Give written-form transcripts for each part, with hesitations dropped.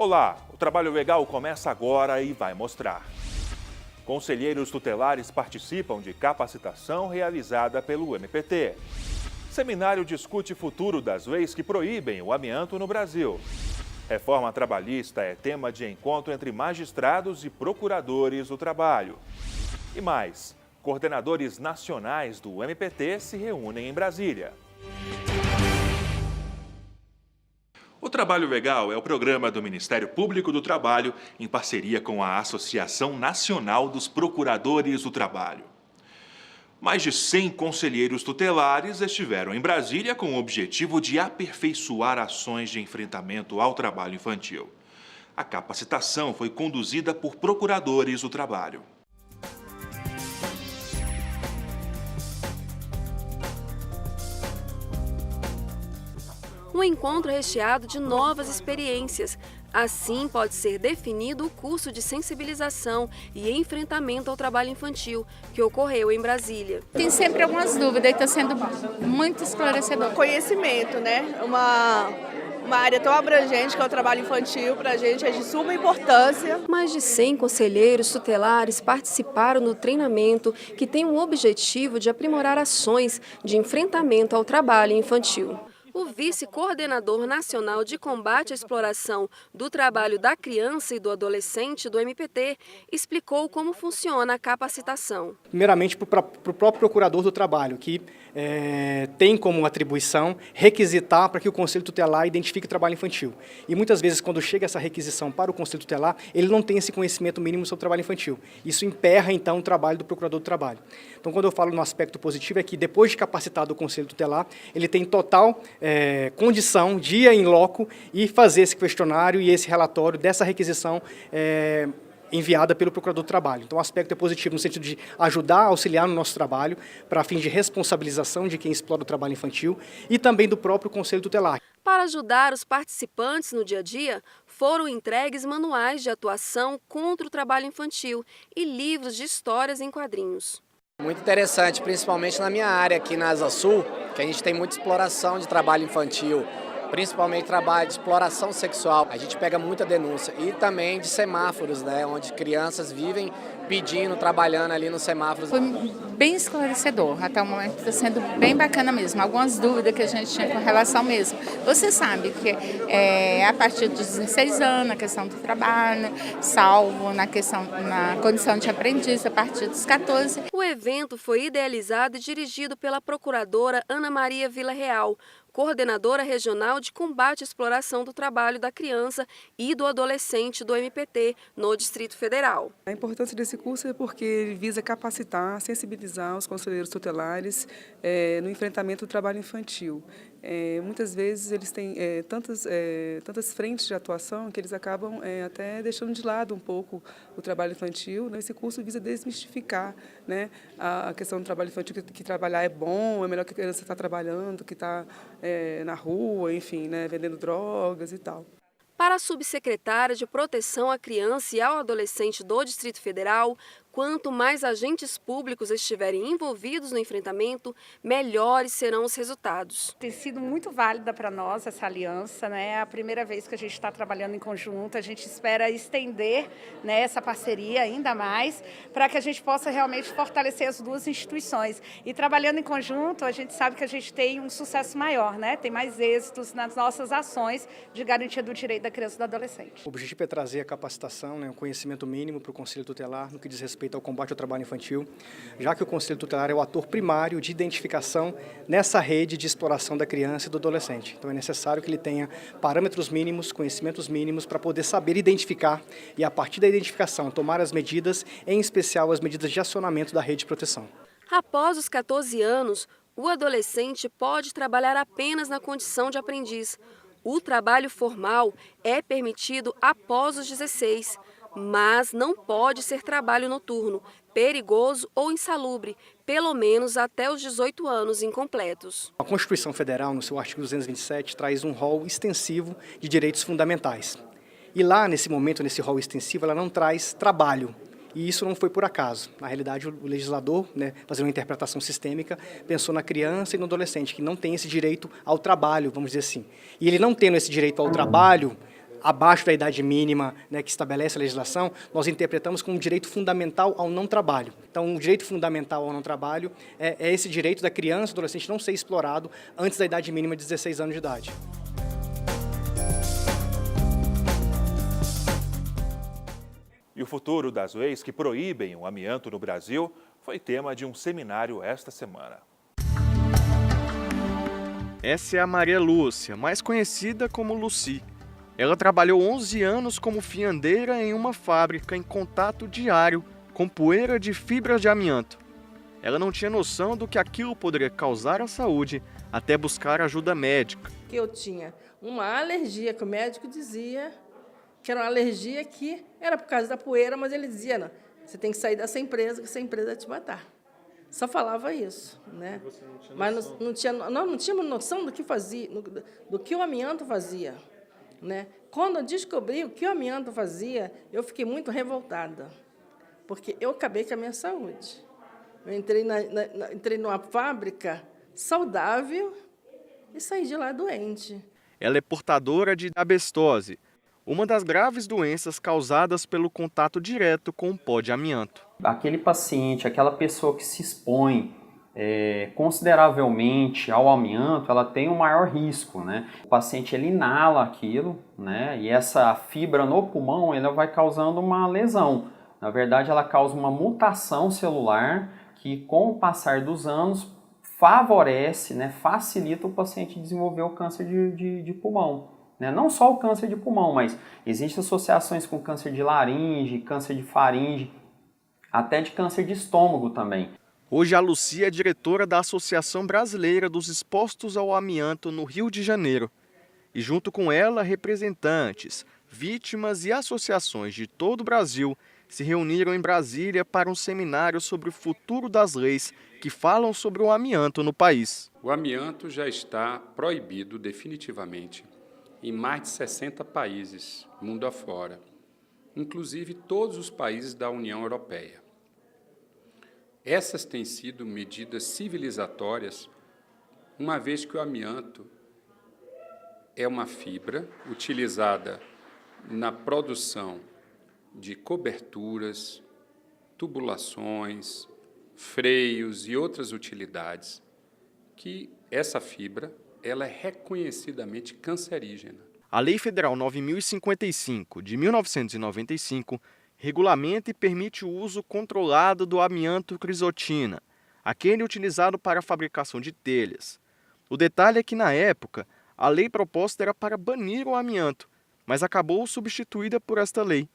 Olá, o Trabalho Legal começa agora e vai mostrar. Conselheiros tutelares participam de capacitação realizada pelo MPT. Seminário discute futuro das leis que proíbem o amianto no Brasil. Reforma trabalhista é tema de encontro entre magistrados e procuradores do trabalho. E mais, coordenadores nacionais do MPT se reúnem em Brasília. O Trabalho Legal é o programa do Ministério Público do Trabalho em parceria com a Associação Nacional dos Procuradores do Trabalho. Mais de 100 conselheiros tutelares estiveram em Brasília com o objetivo de aperfeiçoar ações de enfrentamento ao trabalho infantil. A capacitação foi conduzida por procuradores do trabalho. Um encontro recheado de novas experiências. Assim, pode ser definido o curso de sensibilização e enfrentamento ao trabalho infantil, que ocorreu em Brasília. Tem sempre algumas dúvidas e está sendo muito esclarecedor. Conhecimento, né? Uma área tão abrangente que é o trabalho infantil, para a gente é de suma importância. Mais de 100 conselheiros tutelares participaram do treinamento, que tem o objetivo de aprimorar ações de enfrentamento ao trabalho infantil. O vice-coordenador nacional de combate à exploração do trabalho da criança e do adolescente do MPT explicou como funciona a capacitação. Primeiramente, para o próprio procurador do trabalho, que tem como atribuição requisitar para que o Conselho Tutelar identifique o trabalho infantil. E muitas vezes, quando chega essa requisição para o Conselho Tutelar, ele não tem esse conhecimento mínimo sobre o trabalho infantil. Isso emperra, então, o trabalho do procurador do trabalho. Então, quando eu falo no aspecto positivo, é que depois de capacitado o Conselho Tutelar, ele tem total condição de ir em loco e fazer esse questionário e esse relatório dessa requisição enviada pelo Procurador do Trabalho. Então, o aspecto é positivo no sentido de ajudar, auxiliar no nosso trabalho, para fins de responsabilização de quem explora o trabalho infantil e também do próprio Conselho Tutelar. Para ajudar os participantes no dia a dia, foram entregues manuais de atuação contra o trabalho infantil e livros de histórias em quadrinhos. Muito interessante, principalmente na minha área aqui na Asa Sul, que a gente tem muita exploração de trabalho infantil, principalmente trabalho de exploração sexual. A gente pega muita denúncia e também de semáforos, né, onde crianças vivem pedindo, trabalhando ali nos semáforos. Foi bem esclarecedor, até o momento está sendo bem bacana mesmo. Algumas dúvidas que a gente tinha com relação mesmo. Você sabe que a partir dos 16 anos, a questão do trabalho, salvo na condição de aprendiz a partir dos 14. O evento foi idealizado e dirigido pela procuradora Ana Maria Villarreal, coordenadora regional de combate à exploração do trabalho da criança e do adolescente do MPT no Distrito Federal. A importância desse curso é porque ele visa capacitar, sensibilizar os conselheiros tutelares no enfrentamento do trabalho infantil. Muitas vezes eles têm tantas frentes de atuação que eles acabam até deixando de lado um pouco o trabalho infantil. Esse curso visa desmistificar, né, a questão do trabalho infantil, que trabalhar é bom, é melhor que a criança estar trabalhando, que está na rua, enfim, né, vendendo drogas e tal. Para a subsecretária de Proteção à Criança e ao Adolescente do Distrito Federal, quanto mais agentes públicos estiverem envolvidos no enfrentamento, melhores serão os resultados. Tem sido muito válida para nós essa aliança, né? É a primeira vez que a gente está trabalhando em conjunto, a gente espera estender, né, essa parceria ainda mais, para que a gente possa realmente fortalecer as duas instituições. E trabalhando em conjunto, a gente sabe que a gente tem um sucesso maior, né? Tem mais êxitos nas nossas ações de garantia do direito da criança e do adolescente. O objetivo é trazer a capacitação, né, o conhecimento mínimo para o Conselho Tutelar no que diz respeito ao combate ao trabalho infantil, já que o Conselho Tutelar é o ator primário de identificação nessa rede de exploração da criança e do adolescente. Então é necessário que ele tenha parâmetros mínimos, conhecimentos mínimos para poder saber identificar e, a partir da identificação, tomar as medidas, em especial as medidas de acionamento da rede de proteção. Após os 14 anos, o adolescente pode trabalhar apenas na condição de aprendiz. O trabalho formal é permitido após os 16, mas não pode ser trabalho noturno, perigoso ou insalubre, pelo menos até os 18 anos incompletos. A Constituição Federal, no seu artigo 227, traz um rol extensivo de direitos fundamentais. E lá, nesse momento, nesse rol extensivo, ela não traz trabalho. E isso não foi por acaso. Na realidade, o legislador, né, fazendo uma interpretação sistêmica, pensou na criança e no adolescente, que não tem esse direito ao trabalho, vamos dizer assim. E ele não tendo esse direito ao trabalho, abaixo da idade mínima, né, que estabelece a legislação, nós interpretamos como um direito fundamental ao não trabalho. Então, o direito fundamental ao não trabalho é esse direito da criança, do adolescente não ser explorado antes da idade mínima de 16 anos de idade. E o futuro das leis que proíbem o amianto no Brasil foi tema de um seminário esta semana. Essa é a Maria Lúcia, mais conhecida como Lucy. Ela trabalhou 11 anos como fiandeira em uma fábrica em contato diário com poeira de fibras de amianto. Ela não tinha noção do que aquilo poderia causar à saúde até buscar ajuda médica. Eu tinha uma alergia que o médico dizia que era uma alergia que era por causa da poeira, mas ele dizia, não, você tem que sair dessa empresa, que essa empresa vai te matar. Só falava isso, né? Mas não tínhamos noção do que fazia, do que o amianto fazia, né? Quando eu descobri o que o amianto fazia, eu fiquei muito revoltada, porque eu acabei com a minha saúde. Eu entrei numa fábrica saudável e saí de lá doente. Ela é portadora de asbestose, uma das graves doenças causadas pelo contato direto com o pó de amianto. Aquele paciente, aquela pessoa que se expõe consideravelmente ao amianto, ela tem um maior risco, né? O paciente ele inala aquilo, né? E essa fibra no pulmão ela vai causando uma lesão. Na verdade, ela causa uma mutação celular que, com o passar dos anos, favorece, né, facilita o paciente desenvolver o câncer de pulmão. Não só o câncer de pulmão, mas existem associações com câncer de laringe, câncer de faringe, até de câncer de estômago também. Hoje a Lucy é diretora da Associação Brasileira dos Expostos ao Amianto no Rio de Janeiro. E junto com ela, representantes, vítimas e associações de todo o Brasil se reuniram em Brasília para um seminário sobre o futuro das leis que falam sobre o amianto no país. O amianto já está proibido definitivamente em mais de 60 países, mundo afora, inclusive todos os países da União Europeia. Essas têm sido medidas civilizatórias, uma vez que o amianto é uma fibra utilizada na produção de coberturas, tubulações, freios e outras utilidades, que essa fibra ela é reconhecidamente cancerígena. A Lei Federal 9.055, de 1995, regulamenta e permite o uso controlado do amianto crisotina, aquele utilizado para a fabricação de telhas. O detalhe é que, na época, a lei proposta era para banir o amianto, mas acabou substituída por esta lei.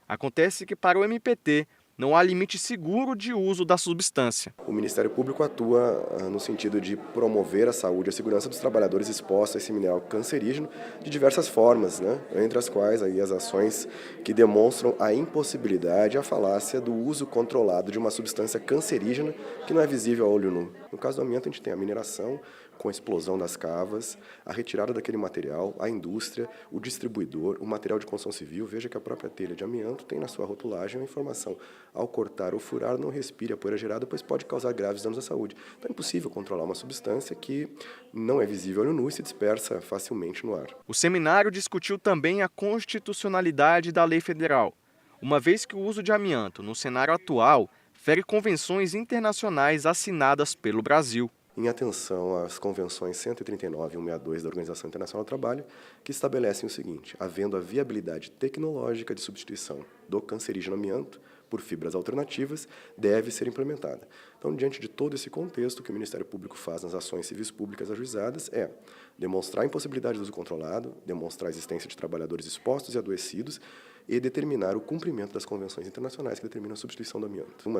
Acontece que, para o MPT, não há limite seguro de uso da substância. O Ministério Público atua no sentido de promover a saúde e a segurança dos trabalhadores expostos a esse mineral cancerígeno de diversas formas, né? Entre as quais aí as ações que demonstram a impossibilidade, a falácia do uso controlado de uma substância cancerígena que não é visível a olho nu. No caso do amianto, a gente tem a mineração com a explosão das cavas, a retirada daquele material, a indústria, o distribuidor, o material de construção civil. Veja que a própria telha de amianto tem na sua rotulagem a informação: ao cortar ou furar, não respire a poeira gerada, pois pode causar graves danos à saúde. Então é impossível controlar uma substância que não é visível a olho nu e se dispersa facilmente no ar. O seminário discutiu também a constitucionalidade da lei federal, uma vez que o uso de amianto no cenário atual fere convenções internacionais assinadas pelo Brasil. Em atenção às convenções 139 e 162 da Organização Internacional do Trabalho, que estabelecem o seguinte: havendo a viabilidade tecnológica de substituição do cancerígeno amianto por fibras alternativas, deve ser implementada. Então, diante de todo esse contexto, o que o Ministério Público faz nas ações civis públicas ajuizadas é demonstrar a impossibilidade do uso controlado, demonstrar a existência de trabalhadores expostos e adoecidos e determinar o cumprimento das convenções internacionais que determinam a substituição do amianto.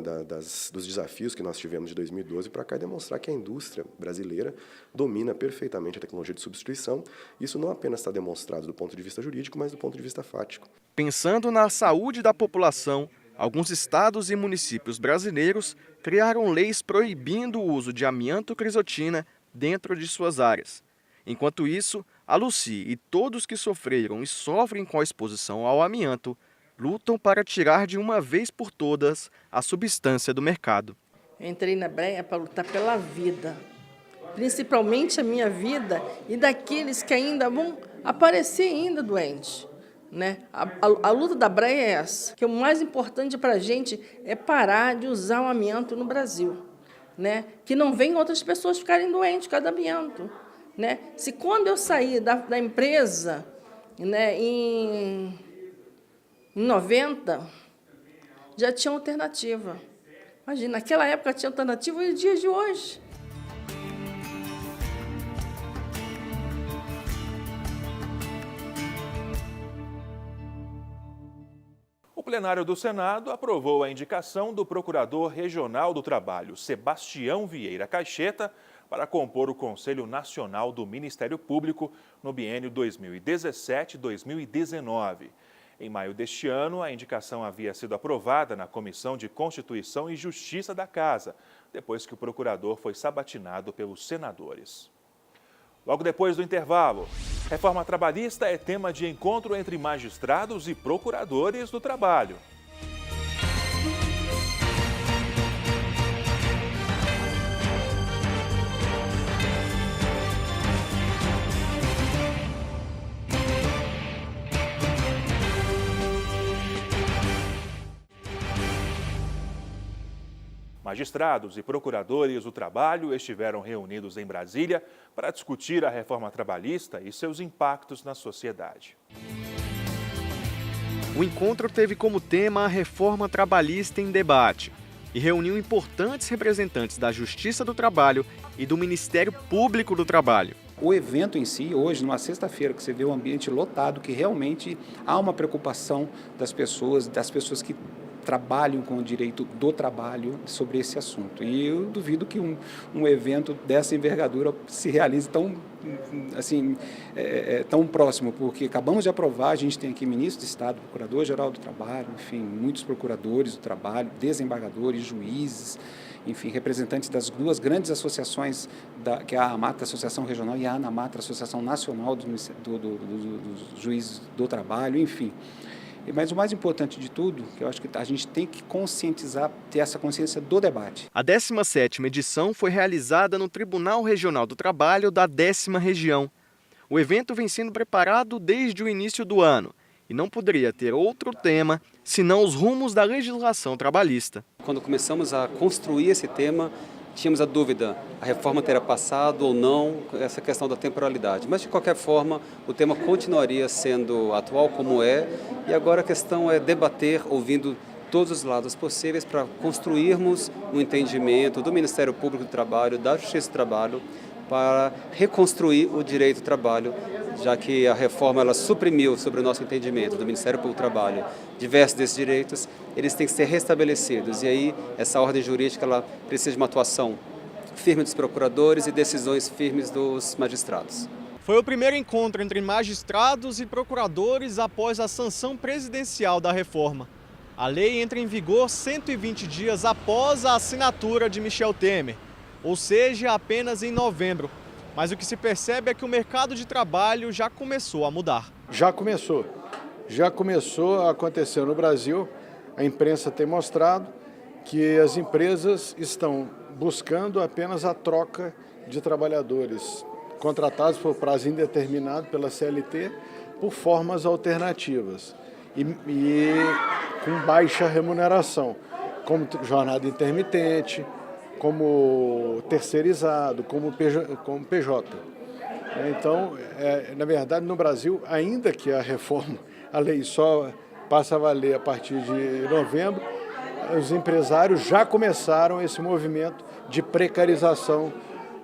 Dos desafios que nós tivemos de 2012 para cá é demonstrar que a indústria brasileira domina perfeitamente a tecnologia de substituição. Isso não apenas está demonstrado do ponto de vista jurídico, mas do ponto de vista fático. Pensando na saúde da população, alguns estados e municípios brasileiros criaram leis proibindo o uso de amianto crisotina dentro de suas áreas. Enquanto isso, a Lucy e todos que sofreram e sofrem com a exposição ao amianto lutam para tirar de uma vez por todas a substância do mercado. Eu entrei na breia para lutar pela vida, principalmente a minha vida e daqueles que ainda vão aparecer ainda doentes, né? A luta da Breia é essa, que o mais importante para a gente é parar de usar o amianto no Brasil, né? Que não venham outras pessoas ficarem doentes por causa do amianto, né? Se quando eu saí da empresa, né, em 90, já tinha alternativa. Imagina, naquela época tinha alternativa e os dias de hoje. O plenário do Senado aprovou a indicação do Procurador Regional do Trabalho, Sebastião Vieira Caixeta, para compor o Conselho Nacional do Ministério Público no biênio 2017-2019. Em maio deste ano, a indicação havia sido aprovada na Comissão de Constituição e Justiça da Casa, depois que o procurador foi sabatinado pelos senadores. Logo depois do intervalo, reforma trabalhista é tema de encontro entre magistrados e procuradores do trabalho. Magistrados e procuradores do trabalho estiveram reunidos em Brasília para discutir a reforma trabalhista e seus impactos na sociedade. O encontro teve como tema a reforma trabalhista em debate e reuniu importantes representantes da Justiça do Trabalho e do Ministério Público do Trabalho. O evento em si, hoje, numa sexta-feira, que você vê o ambiente lotado, que realmente há uma preocupação das pessoas que trabalham com o direito do trabalho sobre esse assunto. E eu duvido que um evento dessa envergadura se realize tão próximo, porque acabamos de aprovar, a gente tem aqui ministro de Estado, Procurador-Geral do Trabalho, enfim, muitos procuradores do trabalho, desembargadores, juízes, enfim, representantes das duas grandes associações, que é a AMATRA, Associação Regional, e a ANAMATRA, Associação Nacional dos Juízes do Trabalho, enfim. Mas o mais importante de tudo, que eu acho que a gente tem que conscientizar, ter essa consciência do debate. A 17ª edição foi realizada no Tribunal Regional do Trabalho da 10ª Região. O evento vem sendo preparado desde o início do ano e não poderia ter outro tema senão os rumos da legislação trabalhista. Quando começamos a construir esse tema, tínhamos a dúvida, a reforma terá passado ou não, essa questão da temporalidade. Mas, de qualquer forma, o tema continuaria sendo atual como é, e agora a questão é debater, ouvindo todos os lados possíveis para construirmos um entendimento do Ministério Público do Trabalho, da Justiça do Trabalho, para reconstruir o direito do trabalho, já que a reforma ela suprimiu, sobre o nosso entendimento do Ministério Público do Trabalho, diversos desses direitos, eles têm que ser restabelecidos. E aí, essa ordem jurídica ela precisa de uma atuação firme dos procuradores e decisões firmes dos magistrados. Foi o primeiro encontro entre magistrados e procuradores após a sanção presidencial da reforma. A lei entra em vigor 120 dias após a assinatura de Michel Temer, ou seja, apenas em novembro. Mas o que se percebe é que o mercado de trabalho já começou a mudar. Já começou a acontecer no Brasil. A imprensa tem mostrado que as empresas estão buscando apenas a troca de trabalhadores contratados por prazo indeterminado pela CLT por formas alternativas e com baixa remuneração, como jornada intermitente, como terceirizado, como PJ. Então, na verdade, no Brasil, ainda que a lei só passa a valer a partir de novembro, os empresários já começaram esse movimento de precarização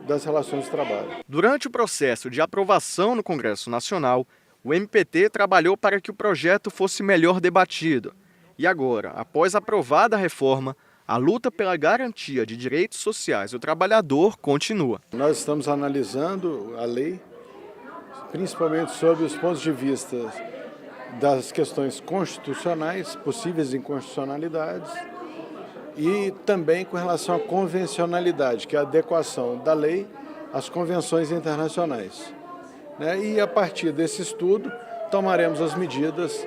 das relações de trabalho. Durante o processo de aprovação no Congresso Nacional, o MPT trabalhou para que o projeto fosse melhor debatido. E agora, após aprovada a reforma, a luta pela garantia de direitos sociais do trabalhador continua. Nós estamos analisando a lei, principalmente sob os pontos de vista das questões constitucionais, possíveis inconstitucionalidades, e também com relação à convencionalidade, que é a adequação da lei às convenções internacionais. E a partir desse estudo, tomaremos as medidas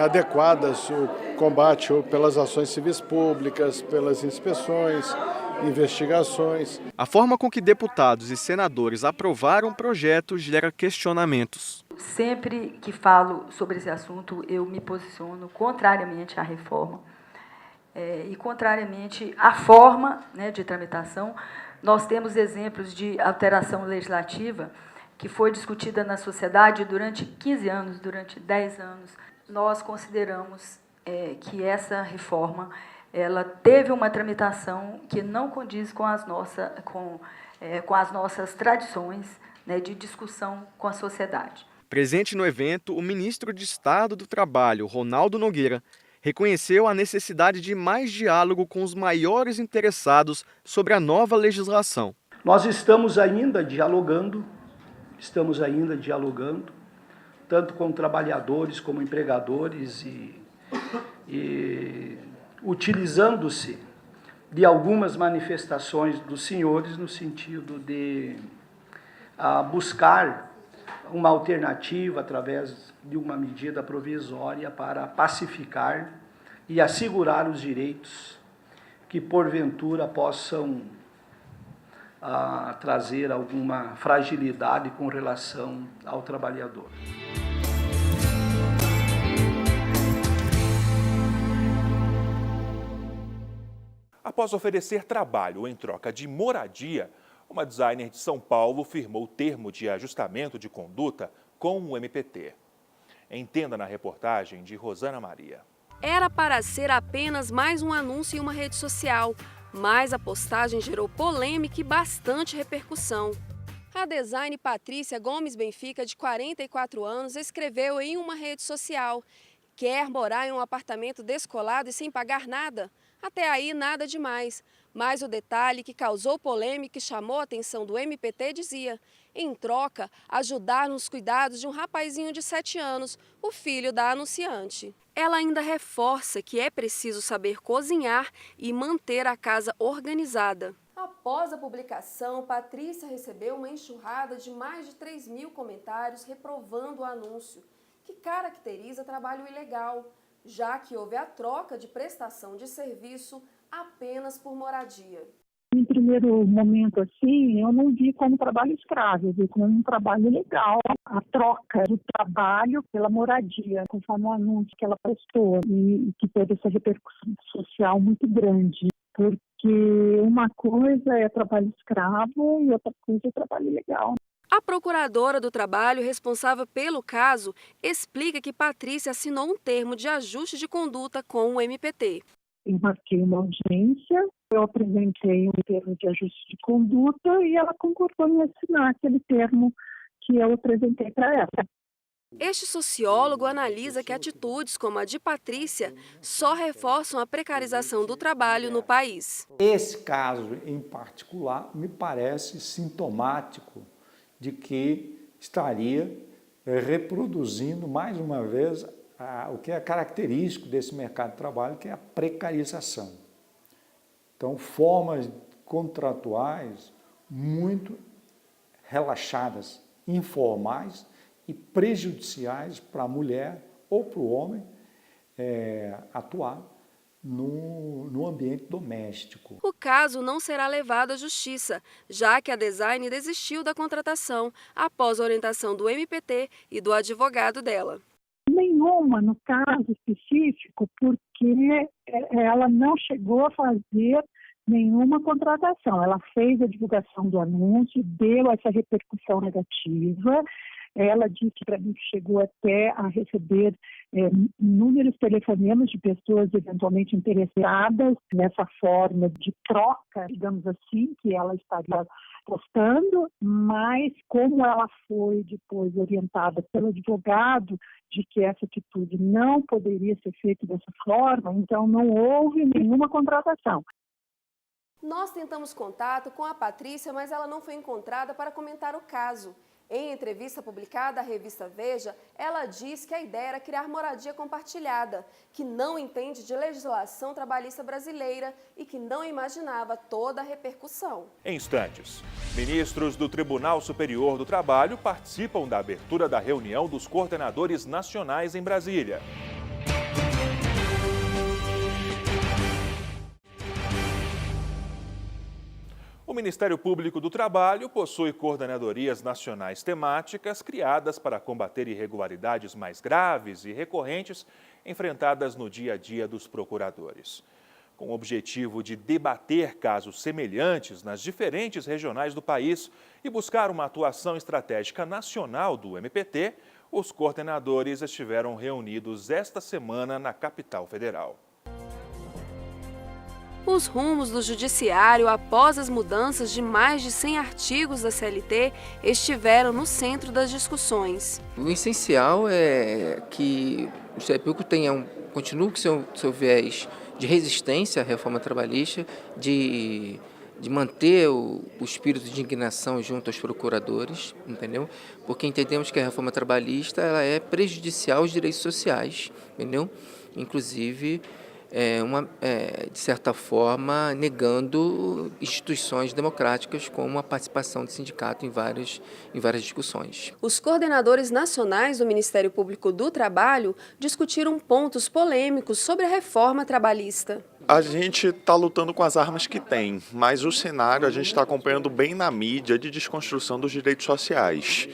adequadas, o combate ou pelas ações civis públicas, pelas inspeções, investigações. A forma com que deputados e senadores aprovaram o projeto gera questionamentos. Sempre que falo sobre esse assunto, eu me posiciono contrariamente à reforma e contrariamente à forma, né, de tramitação. Nós temos exemplos de alteração legislativa que foi discutida na sociedade durante 15 anos, durante 10 anos. Nós consideramos que essa reforma ela teve uma tramitação que não condiz com as nossas tradições, né, de discussão com a sociedade. Presente no evento, o ministro de Estado do Trabalho, Ronaldo Nogueira, reconheceu a necessidade de mais diálogo com os maiores interessados sobre a nova legislação. Nós estamos ainda dialogando, tanto com trabalhadores como empregadores e utilizando-se de algumas manifestações dos senhores no sentido de buscar uma alternativa através de uma medida provisória para pacificar e assegurar os direitos que porventura possam trazer alguma fragilidade com relação ao trabalhador. Após oferecer trabalho em troca de moradia, uma designer de São Paulo firmou termo de ajustamento de conduta com o MPT. Entenda na reportagem de Rosana Maria. Era para ser apenas mais um anúncio em uma rede social, mas a postagem gerou polêmica e bastante repercussão. A designer Patrícia Gomes Benfica, de 44 anos, escreveu em uma rede social: quer morar em um apartamento descolado e sem pagar nada? Até aí, nada demais. Mas o detalhe que causou polêmica e chamou a atenção do MPT dizia: em troca, ajudar nos cuidados de um rapazinho de 7 anos, o filho da anunciante. Ela ainda reforça que é preciso saber cozinhar e manter a casa organizada. Após a publicação, Patrícia recebeu uma enxurrada de mais de 3.000 comentários reprovando o anúncio, que caracteriza trabalho ilegal, já que houve a troca de prestação de serviço apenas por moradia. Em primeiro momento, assim, eu não vi como trabalho escravo, eu vi como um trabalho legal. A troca do trabalho pela moradia, conforme o anúncio que ela postou, e que teve essa repercussão social muito grande. Porque uma coisa é trabalho escravo e outra coisa é trabalho legal. A procuradora do trabalho responsável pelo caso explica que Patrícia assinou um termo de ajuste de conduta com o MPT. Eu marquei uma audiência, eu apresentei um termo de ajuste de conduta e ela concordou em assinar aquele termo que eu apresentei para ela. Este sociólogo analisa que atitudes como a de Patrícia só reforçam a precarização do trabalho no país. Esse caso em particular me parece sintomático de que estaria reproduzindo mais uma vez o que é característico desse mercado de trabalho, que é a precarização. Então, formas contratuais muito relaxadas, informais e prejudiciais para a mulher ou para o homem atuar no ambiente doméstico. O caso não será levado à justiça, já que a designer desistiu da contratação após a orientação do MPT e do advogado dela. Nenhuma, no caso específico, porque ela não chegou a fazer nenhuma contratação. Ela fez a divulgação do anúncio, deu essa repercussão negativa. Ela disse para mim que chegou até a receber inúmeros telefonemas de pessoas eventualmente interessadas nessa forma de troca, digamos assim, que ela estaria postando, mas como ela foi depois orientada pelo advogado de que essa atitude não poderia ser feita dessa forma, então não houve nenhuma contratação. Nós tentamos contato com a Patrícia, mas ela não foi encontrada para comentar o caso. Em entrevista publicada à revista Veja, ela diz que a ideia era criar moradia compartilhada, que não entende de legislação trabalhista brasileira e que não imaginava toda a repercussão. Em instantes, ministros do Tribunal Superior do Trabalho participam da abertura da reunião dos coordenadores nacionais em Brasília. O Ministério Público do Trabalho possui coordenadorias nacionais temáticas criadas para combater irregularidades mais graves e recorrentes enfrentadas no dia a dia dos procuradores. Com o objetivo de debater casos semelhantes nas diferentes regionais do país e buscar uma atuação estratégica nacional do MPT, os coordenadores estiveram reunidos esta semana na capital federal. Os rumos do Judiciário após as mudanças de mais de 100 artigos da CLT estiveram no centro das discussões. O essencial é que o Ministério Público continue com seu viés de resistência à reforma trabalhista, de manter o espírito de indignação junto aos procuradores, entendeu? Porque entendemos que a reforma trabalhista ela é prejudicial aos direitos sociais, entendeu? Inclusive, de certa forma, negando instituições democráticas como a participação do sindicato em várias discussões. Os coordenadores nacionais do Ministério Público do Trabalho discutiram pontos polêmicos sobre a reforma trabalhista. A gente está lutando com as armas que tem, mas o cenário a gente está acompanhando bem na mídia de desconstrução dos direitos sociais.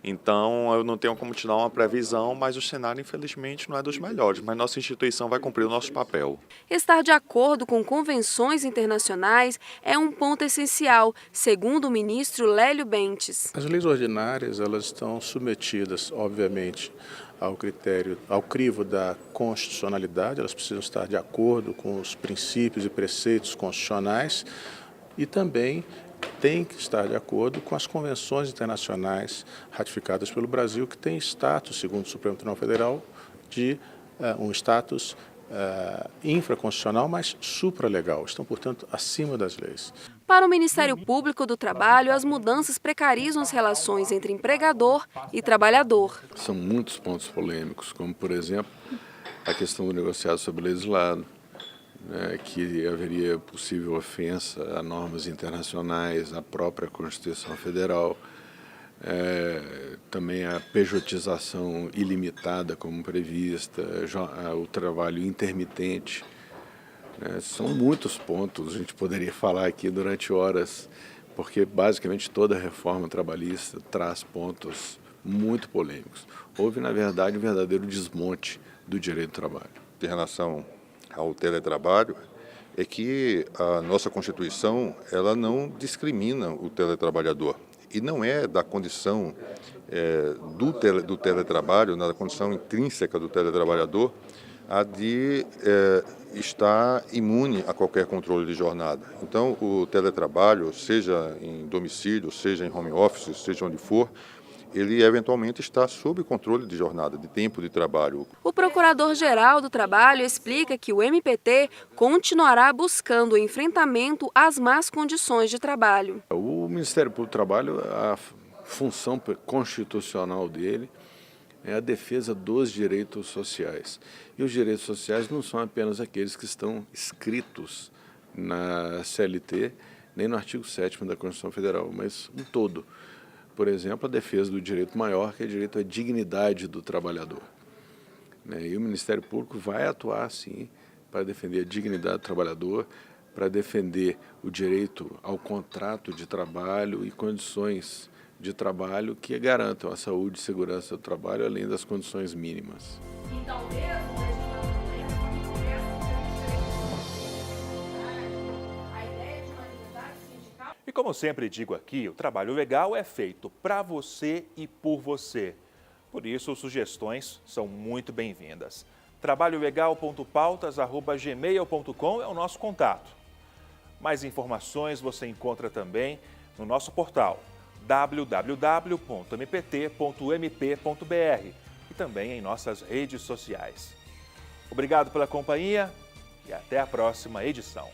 Então, eu não tenho como te dar uma previsão, mas o cenário, infelizmente, não é dos melhores. Mas nossa instituição vai cumprir o nosso papel. Estar de acordo com convenções internacionais é um ponto essencial, segundo o ministro Lélio Bentes. As leis ordinárias, elas estão submetidas, obviamente, ao crivo da constitucionalidade. Elas precisam estar de acordo com os princípios e preceitos constitucionais e também tem que estar de acordo com as convenções internacionais ratificadas pelo Brasil, que tem status, segundo o Supremo Tribunal Federal, de um status infraconstitucional, mas supralegal. Estão, portanto, acima das leis. Para o Ministério Público do Trabalho, as mudanças precarizam as relações entre empregador e trabalhador. São muitos pontos polêmicos, como, por exemplo, a questão do negociado sobre legislado, que haveria possível ofensa a normas internacionais, à própria Constituição Federal, também a pejotização ilimitada como prevista, o trabalho intermitente. São muitos pontos, a gente poderia falar aqui durante horas, porque basicamente toda reforma trabalhista traz pontos muito polêmicos. Houve, na verdade, um verdadeiro desmonte do direito do trabalho. Em relação ao teletrabalho, é que a nossa Constituição ela não discrimina o teletrabalhador. E não é da condição do teletrabalho, da condição intrínseca do teletrabalhador, a de estar imune a qualquer controle de jornada. Então, o teletrabalho, seja em domicílio, seja em home office, seja onde for, ele eventualmente está sob controle de jornada, de tempo de trabalho. O Procurador-Geral do Trabalho explica que o MPT continuará buscando o enfrentamento às más condições de trabalho. O Ministério Público do Trabalho, a função constitucional dele é a defesa dos direitos sociais. E os direitos sociais não são apenas aqueles que estão escritos na CLT, nem no artigo 7º da Constituição Federal, mas um todo. Por exemplo, a defesa do direito maior, que é o direito à dignidade do trabalhador. E o Ministério Público vai atuar, sim, para defender a dignidade do trabalhador, para defender o direito ao contrato de trabalho e condições de trabalho que garantam a saúde e segurança do trabalho, além das condições mínimas. E como sempre digo aqui, o trabalho legal é feito para você e por você. Por isso, sugestões são muito bem-vindas. trabalholegal.pautas@gmail.com é o nosso contato. Mais informações você encontra também no nosso portal www.mpt.mp.br e também em nossas redes sociais. Obrigado pela companhia e até a próxima edição.